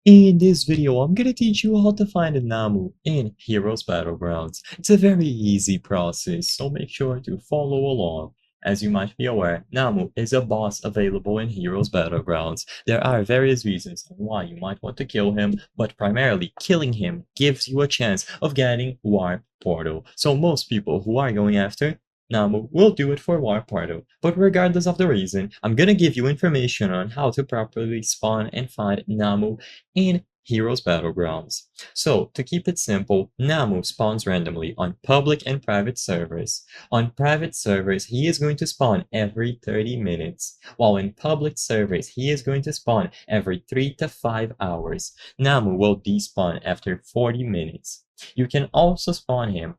In this video, I'm gonna teach you how to find a Namu in Heroes Battlegrounds. It's a very easy process, so make sure to follow along. As you might be aware, Namu is a boss available in Heroes Battlegrounds. There are various reasons why you might want to kill him, but primarily killing him gives you a chance of getting Warp Portal. So most people who are going after Namu will do it for Warp Portal, but regardless of the reason, I'm gonna give you information on how to properly spawn and find Namu in Heroes Battlegrounds. So, to keep it simple, Namu spawns randomly on public and private servers. On private servers, he is going to spawn every 30 minutes, while in public servers, he is going to spawn every 3 to 5 hours. Namu will despawn after 40 minutes. You can also spawn him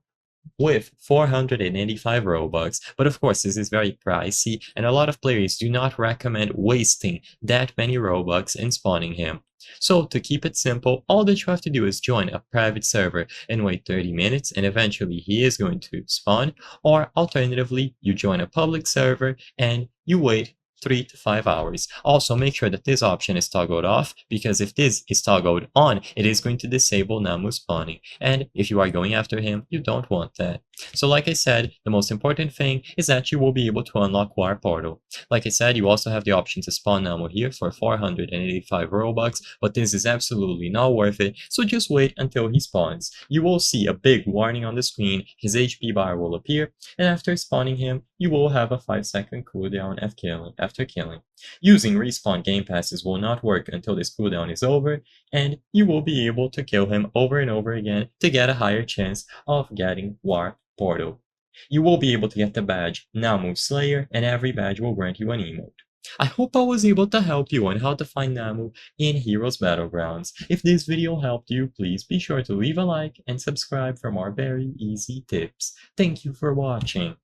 with 485 Robux, but of course this is very pricey and a lot of players do not recommend wasting that many Robux in spawning him. So to keep it simple, all that you have to do is join a private server and wait 30 minutes and eventually he is going to spawn, or alternatively you join a public server and you wait 3 to 5 hours. Also, make sure that this option is toggled off, because if this is toggled on, it is going to disable Namu spawning. And if you are going after him, you don't want that. So like I said, the most important thing is that you will be able to unlock Warp Portal. Like I said, you also have the option to spawn Namu here for 485 Robux, but this is absolutely not worth it, so just wait until he spawns. You will see a big warning on the screen, his HP bar will appear, and after spawning him, you will have a 5-second cooldown after killing. Using respawn game passes will not work until this cooldown is over, and you will be able to kill him over and over again to get a higher chance of getting Warp Portal. You will be able to get the badge Namu Slayer, and every badge will grant you an emote. I hope I was able to help you on how to find Namu in Heroes Battlegrounds. If this video helped you, please be sure to leave a like and subscribe for more very easy tips. Thank you for watching.